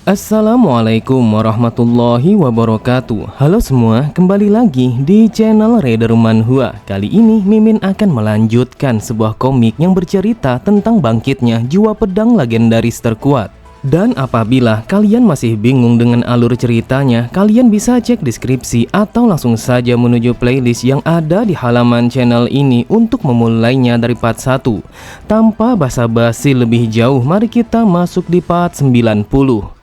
Assalamualaikum warahmatullahi wabarakatuh. Halo semua, kembali lagi di channel Raider Manhwa. Kali ini Mimin akan melanjutkan sebuah komik yang bercerita tentang bangkitnya jiwa pedang legendaris terkuat. Dan apabila kalian masih bingung dengan alur ceritanya, kalian bisa cek deskripsi atau langsung saja menuju playlist yang ada di halaman channel ini untuk memulainya dari part 1. Tanpa basa-basi lebih jauh, mari kita masuk di part 90.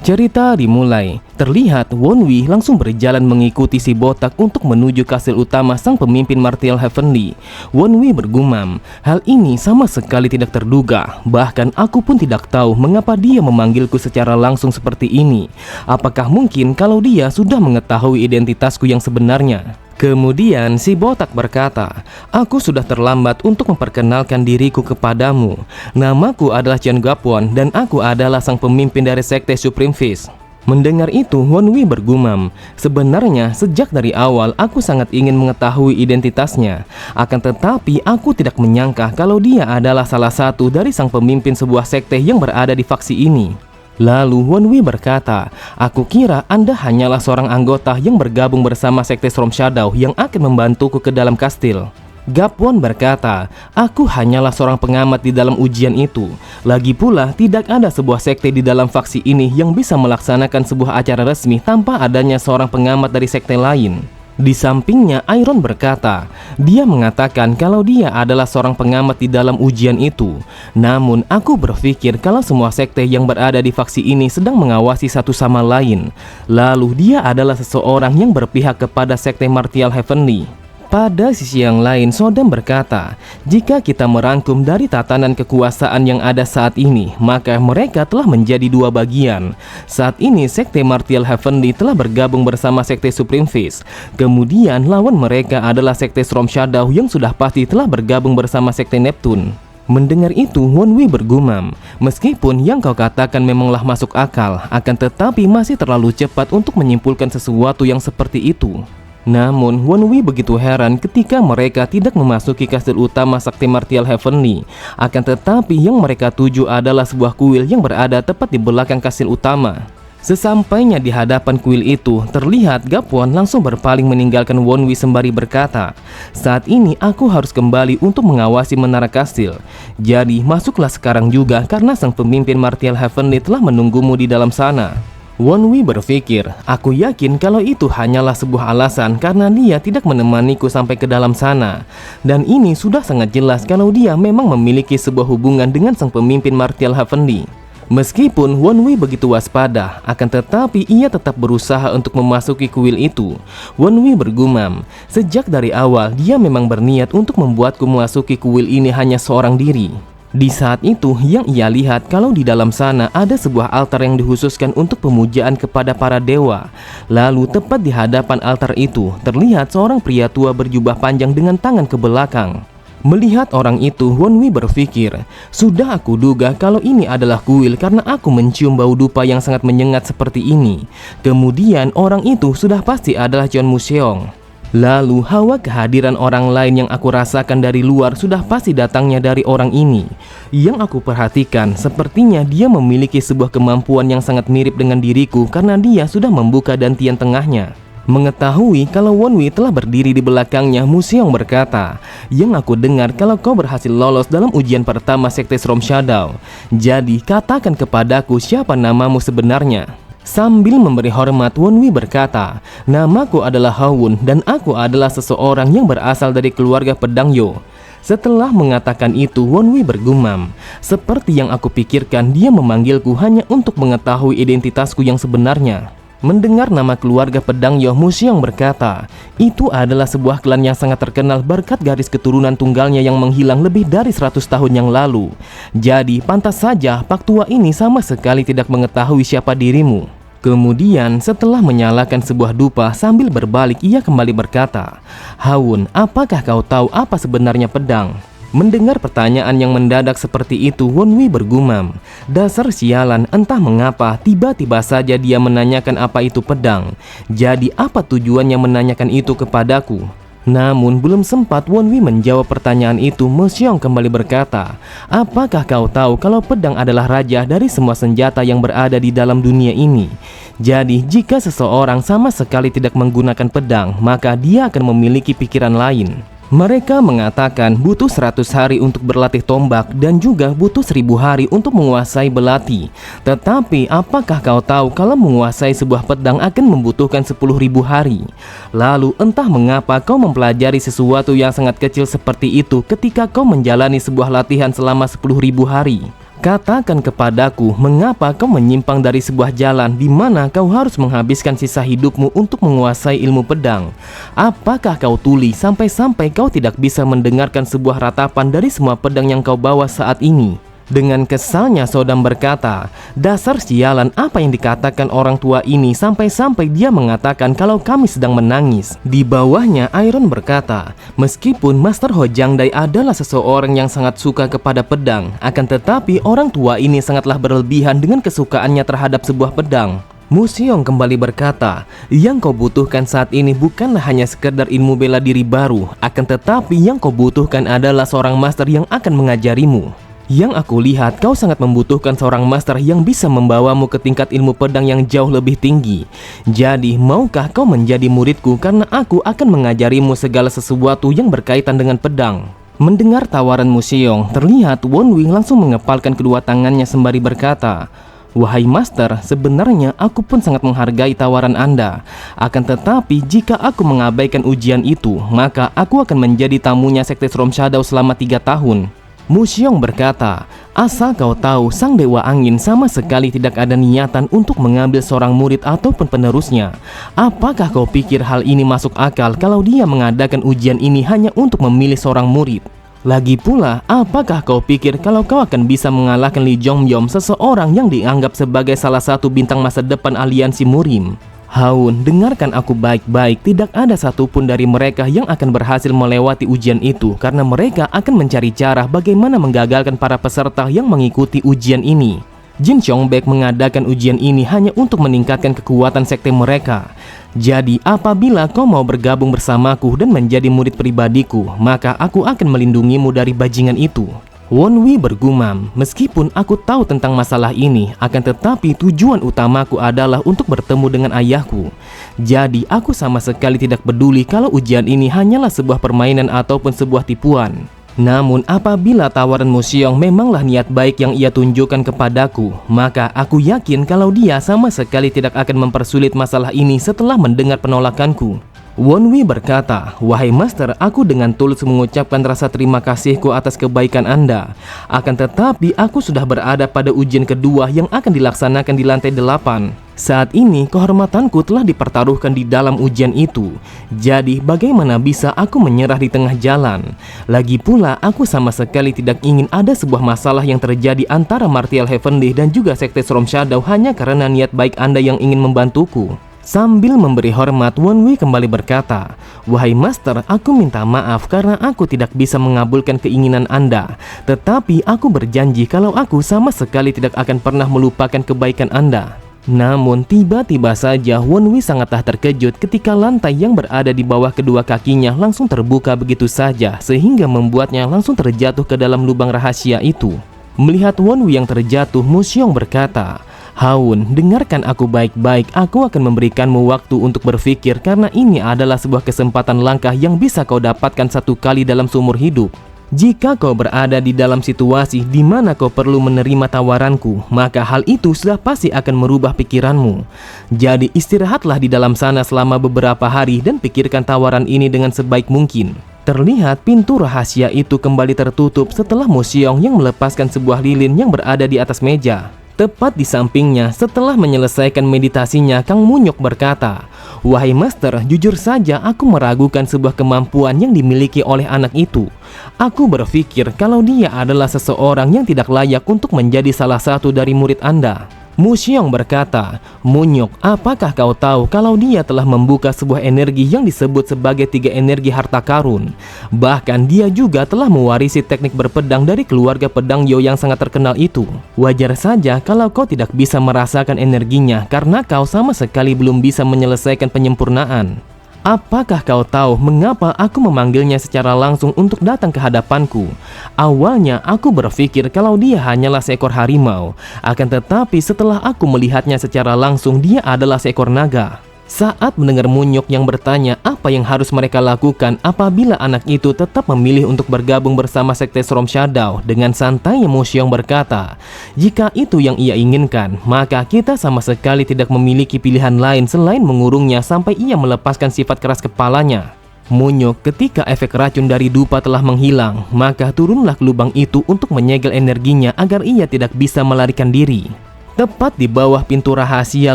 Cerita dimulai. Terlihat Wonwi langsung berjalan mengikuti si botak untuk menuju kastil utama sang pemimpin Martial Heavenly. Wonwi bergumam, hal ini sama sekali tidak terduga. Bahkan aku pun tidak tahu mengapa dia memanggilku secara langsung seperti ini. Apakah mungkin kalau dia sudah mengetahui identitasku yang sebenarnya? Kemudian si botak berkata, aku sudah terlambat untuk memperkenalkan diriku kepadamu. Namaku adalah Chen Gapwon dan aku adalah sang pemimpin dari sekte Supreme Fist. Mendengar itu, Wonwi bergumam, sebenarnya sejak dari awal aku sangat ingin mengetahui identitasnya. Akan tetapi aku tidak menyangka kalau dia adalah salah satu dari sang pemimpin sebuah sekte yang berada di faksi ini. Lalu Wonwi berkata, aku kira Anda hanyalah seorang anggota yang bergabung bersama sekte Storm Shadow yang akan membantuku ke dalam kastil. Gapwon berkata, aku hanyalah seorang pengamat di dalam ujian itu. Lagi pula tidak ada sebuah sekte di dalam faksi ini yang bisa melaksanakan sebuah acara resmi tanpa adanya seorang pengamat dari sekte lain. Di sampingnya Iron berkata, dia mengatakan kalau dia adalah seorang pengamat di dalam ujian itu. Namun aku berpikir kalau semua sekte yang berada di faksi ini sedang mengawasi satu sama lain. Lalu dia adalah seseorang yang berpihak kepada sekte Martial Heavenly. Pada sisi yang lain, Sodam berkata, jika kita merangkum dari tatanan kekuasaan yang ada saat ini, maka mereka telah menjadi dua bagian. Saat ini, sekte Martial Heavenly telah bergabung bersama sekte Supreme Fist. Kemudian, lawan mereka adalah sekte Storm Shadow yang sudah pasti telah bergabung bersama sekte Neptune. Mendengar itu, Wonwi bergumam, meskipun yang kau katakan memanglah masuk akal, akan tetapi masih terlalu cepat untuk menyimpulkan sesuatu yang seperti itu. Namun, Wonwi begitu heran ketika mereka tidak memasuki kastil utama sakti Martial Heavenly. Akan tetapi yang mereka tuju adalah sebuah kuil yang berada tepat di belakang kastil utama. Sesampainya di hadapan kuil itu, terlihat Gapwon langsung berpaling meninggalkan Wonwi sembari berkata, saat ini aku harus kembali untuk mengawasi menara kastil. Jadi masuklah sekarang juga karena sang pemimpin Martial Heavenly telah menunggumu di dalam sana. Wonwi berpikir, aku yakin kalau itu hanyalah sebuah alasan karena dia tidak menemaniku sampai ke dalam sana. Dan ini sudah sangat jelas kalau dia memang memiliki sebuah hubungan dengan sang pemimpin Martial Heavenly. Meskipun Wonwi begitu waspada, akan tetapi ia tetap berusaha untuk memasuki kuil itu. Wonwi bergumam, sejak dari awal dia memang berniat untuk membuatku memasuki kuil ini hanya seorang diri. Di saat itu, yang ia lihat kalau di dalam sana ada sebuah altar yang dikhususkan untuk pemujaan kepada para dewa. Lalu tepat di hadapan altar itu, terlihat seorang pria tua berjubah panjang dengan tangan ke belakang. Melihat orang itu, Wonwi berpikir, sudah aku duga kalau ini adalah kuil karena aku mencium bau dupa yang sangat menyengat seperti ini. Kemudian orang itu sudah pasti adalah Cheon Museong. Lalu hawa kehadiran orang lain yang aku rasakan dari luar sudah pasti datangnya dari orang ini. Yang aku perhatikan, sepertinya dia memiliki sebuah kemampuan yang sangat mirip dengan diriku karena dia sudah membuka dantian tengahnya. Mengetahui kalau Wonwi telah berdiri di belakangnya, Museong berkata, yang aku dengar kalau kau berhasil lolos dalam ujian pertama sekte Storm Shadow. Jadi katakan kepadaku siapa namamu sebenarnya. Sambil memberi hormat, Wonwi berkata, namaku adalah Hawun dan aku adalah seseorang yang berasal dari keluarga pedang Yo. Setelah mengatakan itu, Wonwi bergumam, seperti yang aku pikirkan, dia memanggilku hanya untuk mengetahui identitasku yang sebenarnya. Mendengar nama keluarga pedang Yo, Museong berkata, itu adalah sebuah klan yang sangat terkenal berkat garis keturunan tunggalnya yang menghilang lebih dari 100 tahun yang lalu. Jadi pantas saja Pak Tua ini sama sekali tidak mengetahui siapa dirimu. Kemudian setelah menyalakan sebuah dupa sambil berbalik, ia kembali berkata, Hawun, apakah kau tahu apa sebenarnya pedang? Mendengar pertanyaan yang mendadak seperti itu, Wonwi bergumam, dasar sialan, entah mengapa tiba-tiba saja dia menanyakan apa itu pedang. Jadi apa tujuannya menanyakan itu kepadaku? Namun belum sempat Wonwi menjawab pertanyaan itu, Mo Xiong kembali berkata, apakah kau tahu kalau pedang adalah raja dari semua senjata yang berada di dalam dunia ini? Jadi jika seseorang sama sekali tidak menggunakan pedang, maka dia akan memiliki pikiran lain. Mereka mengatakan butuh 100 hari untuk berlatih tombak dan juga butuh 1000 hari untuk menguasai belati. Tetapi apakah kau tahu kalau menguasai sebuah pedang akan membutuhkan 10.000 hari? Lalu entah mengapa kau mempelajari sesuatu yang sangat kecil seperti itu ketika kau menjalani sebuah latihan selama 10.000 hari. Katakan kepadaku, mengapa kau menyimpang dari sebuah jalan di mana kau harus menghabiskan sisa hidupmu untuk menguasai ilmu pedang? Apakah kau tuli sampai-sampai kau tidak bisa mendengarkan sebuah ratapan dari semua pedang yang kau bawa saat ini? Dengan kesalnya Sodam berkata, dasar sialan, apa yang dikatakan orang tua ini sampai-sampai dia mengatakan kalau kami sedang menangis. Di bawahnya Iron berkata, meskipun Master Ho Jiangdai adalah seseorang yang sangat suka kepada pedang, akan tetapi orang tua ini sangatlah berlebihan dengan kesukaannya terhadap sebuah pedang. Mo Xiong kembali berkata, yang kau butuhkan saat ini bukanlah hanya sekedar ilmu bela diri baru, akan tetapi yang kau butuhkan adalah seorang master yang akan mengajarimu. Yang aku lihat, kau sangat membutuhkan seorang master yang bisa membawamu ke tingkat ilmu pedang yang jauh lebih tinggi. Jadi, maukah kau menjadi muridku karena aku akan mengajarimu segala sesuatu yang berkaitan dengan pedang? Mendengar tawaran Mo Xiong, terlihat Wonwi langsung mengepalkan kedua tangannya sembari berkata, wahai master, sebenarnya aku pun sangat menghargai tawaran Anda. Akan tetapi, jika aku mengabaikan ujian itu, maka aku akan menjadi tamunya Sekte Storm Shadow selama 3 tahun. Mo Xiong berkata, asal kau tahu, Sang Dewa Angin sama sekali tidak ada niatan untuk mengambil seorang murid ataupun penerusnya. Apakah kau pikir hal ini masuk akal kalau dia mengadakan ujian ini hanya untuk memilih seorang murid? Lagi pula, apakah kau pikir kalau kau akan bisa mengalahkan Li Zhongyom, seseorang yang dianggap sebagai salah satu bintang masa depan aliansi Murim? Haun, dengarkan aku baik-baik, tidak ada satupun dari mereka yang akan berhasil melewati ujian itu karena mereka akan mencari cara bagaimana menggagalkan para peserta yang mengikuti ujian ini. Jin Xiongbaek mengadakan ujian ini hanya untuk meningkatkan kekuatan sekte mereka. Jadi, apabila kau mau bergabung bersamaku dan menjadi murid pribadiku, maka aku akan melindungimu dari bajingan itu. Wonwi bergumam, meskipun aku tahu tentang masalah ini, akan tetapi tujuan utamaku adalah untuk bertemu dengan ayahku. Jadi aku sama sekali tidak peduli kalau ujian ini hanyalah sebuah permainan ataupun sebuah tipuan. Namun apabila tawaran Mo Xiong memanglah niat baik yang ia tunjukkan kepadaku, maka aku yakin kalau dia sama sekali tidak akan mempersulit masalah ini setelah mendengar penolakanku. Wonwi berkata, wahai master, aku dengan tulus mengucapkan rasa terima kasihku atas kebaikan Anda. Akan tetapi aku sudah berada pada ujian kedua yang akan dilaksanakan di lantai 8. Saat ini kehormatanku telah dipertaruhkan di dalam ujian itu. Jadi bagaimana bisa aku menyerah di tengah jalan? Lagi pula aku sama sekali tidak ingin ada sebuah masalah yang terjadi antara Martial Heavenly dan juga Sekte Storm Shadow hanya karena niat baik Anda yang ingin membantuku. Sambil memberi hormat, Wonwi kembali berkata, wahai master, aku minta maaf karena aku tidak bisa mengabulkan keinginan Anda. Tetapi aku berjanji kalau aku sama sekali tidak akan pernah melupakan kebaikan Anda. Namun tiba-tiba saja Wonwi sangatlah terkejut ketika lantai yang berada di bawah kedua kakinya langsung terbuka begitu saja, sehingga membuatnya langsung terjatuh ke dalam lubang rahasia itu. Melihat Wonwi yang terjatuh, Mo Xiong berkata, Haun, dengarkan aku baik-baik, aku akan memberikanmu waktu untuk berpikir karena ini adalah sebuah kesempatan langka yang bisa kau dapatkan satu kali dalam seumur hidup. Jika kau berada di dalam situasi di mana kau perlu menerima tawaranku, maka hal itu sudah pasti akan merubah pikiranmu. Jadi istirahatlah di dalam sana selama beberapa hari dan pikirkan tawaran ini dengan sebaik mungkin. Terlihat pintu rahasia itu kembali tertutup setelah Mo Xiong yang melepaskan sebuah lilin yang berada di atas meja. Tepat di sampingnya, setelah menyelesaikan meditasinya, Kang Munyok berkata, wahai master, jujur saja aku meragukan sebuah kemampuan yang dimiliki oleh anak itu. Aku berpikir kalau dia adalah seseorang yang tidak layak untuk menjadi salah satu dari murid Anda. Mo Xiong berkata, Munyok, apakah kau tahu kalau dia telah membuka sebuah energi yang disebut sebagai 3 energi harta karun? Bahkan dia juga telah mewarisi teknik berpedang dari keluarga pedang Yo yang sangat terkenal itu. Wajar saja kalau kau tidak bisa merasakan energinya karena kau sama sekali belum bisa menyelesaikan penyempurnaan. Apakah kau tahu mengapa aku memanggilnya secara langsung untuk datang ke hadapanku? Awalnya aku berpikir kalau dia hanyalah seekor harimau, akan tetapi setelah aku melihatnya secara langsung, dia adalah seekor naga. Saat mendengar Munyuk yang bertanya apa yang harus mereka lakukan apabila anak itu tetap memilih untuk bergabung bersama Sekte Storm Shadow, dengan santainya Mu Xiong berkata, jika itu yang ia inginkan, maka kita sama sekali tidak memiliki pilihan lain selain mengurungnya sampai ia melepaskan sifat keras kepalanya. Munyuk, ketika efek racun dari dupa telah menghilang, maka turunlah ke lubang itu untuk menyegel energinya agar ia tidak bisa melarikan diri. Tepat di bawah pintu rahasia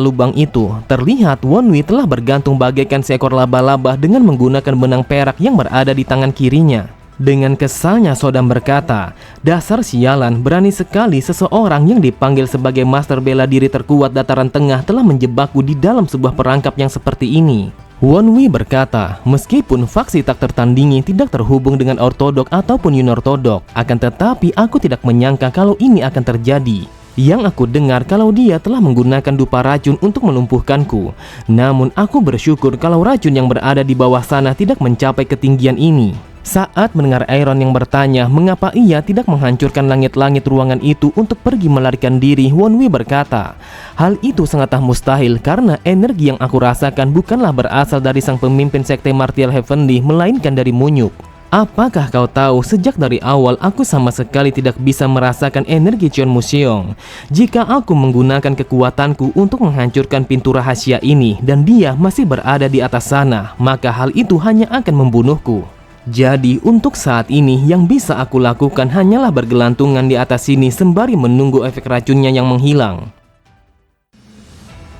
lubang itu, terlihat Wonwi telah bergantung bagaikan seekor laba-laba dengan menggunakan benang perak yang berada di tangan kirinya. Dengan kesalnya Sodam berkata, dasar sialan, berani sekali seseorang yang dipanggil sebagai master bela diri terkuat dataran tengah telah menjebakku di dalam sebuah perangkap yang seperti ini. Wonwi berkata, meskipun faksi tak tertandingi tidak terhubung dengan ortodok ataupun yunortodok, akan tetapi aku tidak menyangka kalau ini akan terjadi. Yang aku dengar kalau dia telah menggunakan dupa racun untuk melumpuhkanku. Namun aku bersyukur kalau racun yang berada di bawah sana tidak mencapai ketinggian ini. Saat mendengar Iron yang bertanya mengapa ia tidak menghancurkan langit-langit ruangan itu untuk pergi melarikan diri, Wonwi berkata, hal itu sangatlah mustahil karena energi yang aku rasakan bukanlah berasal dari sang pemimpin Sekte Martial Heavenly, melainkan dari Munyuk. Apakah kau tahu, sejak dari awal aku sama sekali tidak bisa merasakan energi Cheon Mu Xiong. Jika aku menggunakan kekuatanku untuk menghancurkan pintu rahasia ini dan dia masih berada di atas sana, maka hal itu hanya akan membunuhku. Jadi untuk saat ini yang bisa aku lakukan hanyalah bergelantungan di atas sini sembari menunggu efek racunnya yang menghilang.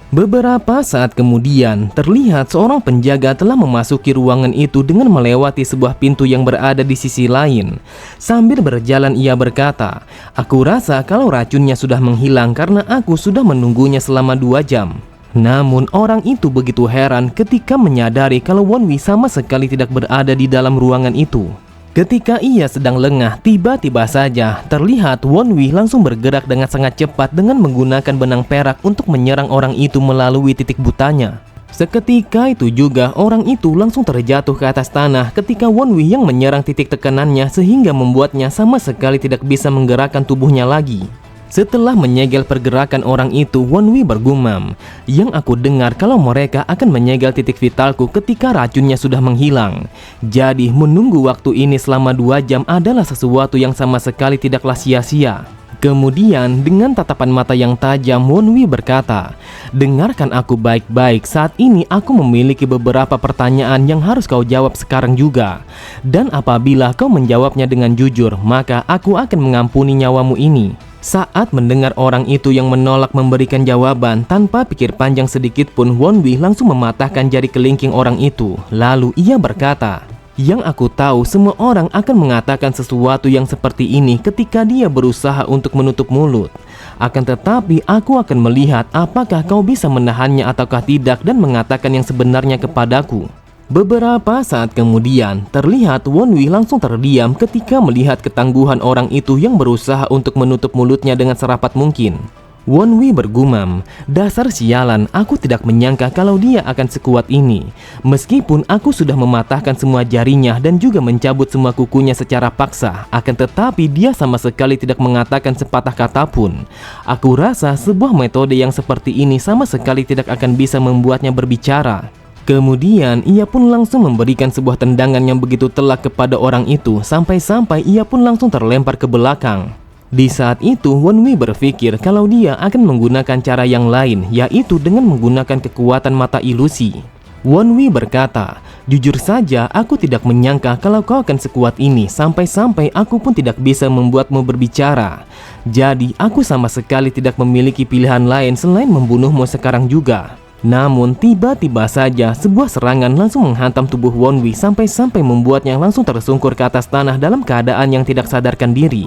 Beberapa saat kemudian, terlihat seorang penjaga telah memasuki ruangan itu dengan melewati sebuah pintu yang berada di sisi lain. Sambil berjalan ia berkata, aku rasa kalau racunnya sudah menghilang karena aku sudah menunggunya selama 2 jam. Namun orang itu begitu heran ketika menyadari kalau Wonwi sama sekali tidak berada di dalam ruangan itu. Ketika ia sedang lengah, tiba-tiba saja terlihat Wonwi langsung bergerak dengan sangat cepat dengan menggunakan benang perak untuk menyerang orang itu melalui titik butanya. Seketika itu juga orang itu langsung terjatuh ke atas tanah ketika Wonwi yang menyerang titik tekanannya sehingga membuatnya sama sekali tidak bisa menggerakkan tubuhnya lagi. Setelah menyegel pergerakan orang itu, Wonwi bergumam, yang aku dengar kalau mereka akan menyegel titik vitalku ketika racunnya sudah menghilang. Jadi menunggu waktu ini selama 2 jam adalah sesuatu yang sama sekali tidaklah sia-sia. Kemudian dengan tatapan mata yang tajam, Wonwi berkata, dengarkan aku baik-baik, saat ini aku memiliki beberapa pertanyaan yang harus kau jawab sekarang juga. Dan apabila kau menjawabnya dengan jujur, maka aku akan mengampuni nyawamu ini. Saat mendengar orang itu yang menolak memberikan jawaban, tanpa pikir panjang sedikit pun Wonwi langsung mematahkan jari kelingking orang itu. Lalu ia berkata, yang aku tahu semua orang akan mengatakan sesuatu yang seperti ini ketika dia berusaha untuk menutup mulut. Akan tetapi aku akan melihat apakah kau bisa menahannya ataukah tidak dan mengatakan yang sebenarnya kepadaku. Beberapa saat kemudian, terlihat Wonwi langsung terdiam ketika melihat ketangguhan orang itu yang berusaha untuk menutup mulutnya dengan serapat mungkin. Wonwi bergumam, dasar sialan, aku tidak menyangka kalau dia akan sekuat ini. Meskipun aku sudah mematahkan semua jarinya dan juga mencabut semua kukunya secara paksa, akan tetapi dia sama sekali tidak mengatakan sepatah kata pun. Aku rasa sebuah metode yang seperti ini sama sekali tidak akan bisa membuatnya berbicara. Kemudian ia pun langsung memberikan sebuah tendangan yang begitu telak kepada orang itu sampai-sampai ia pun langsung terlempar ke belakang. Di saat itu Wonwi berpikir kalau dia akan menggunakan cara yang lain, yaitu dengan menggunakan kekuatan mata ilusi. Wonwi berkata, jujur saja aku tidak menyangka kalau kau akan sekuat ini sampai-sampai aku pun tidak bisa membuatmu berbicara. Jadi aku sama sekali tidak memiliki pilihan lain selain membunuhmu sekarang juga. Namun tiba-tiba saja sebuah serangan langsung menghantam tubuh Wonwi sampai-sampai membuatnya langsung tersungkur ke atas tanah dalam keadaan yang tidak sadarkan diri.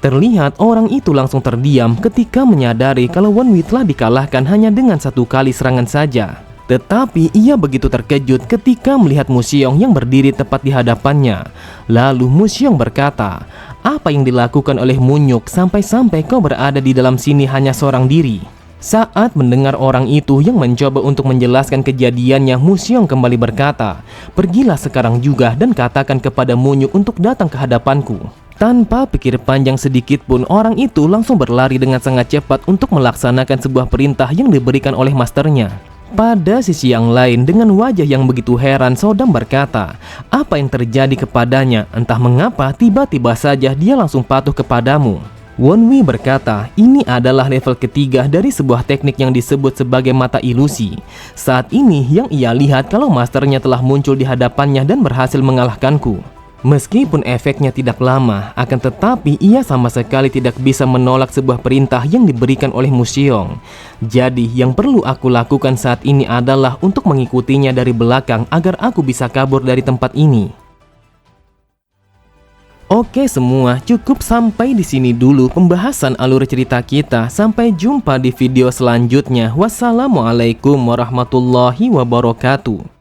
Terlihat orang itu langsung terdiam ketika menyadari kalau Wonwi telah dikalahkan hanya dengan 1 kali serangan saja. Tetapi ia begitu terkejut ketika melihat Mu Xiong yang berdiri tepat di hadapannya. Lalu Mu Xiong berkata, apa yang dilakukan oleh Munyuk sampai-sampai kau berada di dalam sini hanya seorang diri? Saat mendengar orang itu yang mencoba untuk menjelaskan kejadiannya, Musyong kembali berkata, "Pergilah sekarang juga dan katakan kepada Munyuk untuk datang ke hadapanku." Tanpa pikir panjang sedikit pun, orang itu langsung berlari dengan sangat cepat untuk melaksanakan sebuah perintah yang diberikan oleh masternya. Pada sisi yang lain, dengan wajah yang begitu heran, Sodam berkata, "Apa yang terjadi kepadanya? Entah mengapa tiba-tiba saja dia langsung patuh kepadamu." Wonwi berkata, ini adalah level ketiga dari sebuah teknik yang disebut sebagai mata ilusi. Saat ini yang ia lihat kalau masternya telah muncul di hadapannya dan berhasil mengalahkanku. Meskipun efeknya tidak lama, akan tetapi ia sama sekali tidak bisa menolak sebuah perintah yang diberikan oleh Musyong. Jadi yang perlu aku lakukan saat ini adalah untuk mengikutinya dari belakang agar aku bisa kabur dari tempat ini. Oke semua, cukup sampai di sini dulu pembahasan alur cerita kita. Sampai jumpa di video selanjutnya. Wassalamualaikum warahmatullahi wabarakatuh.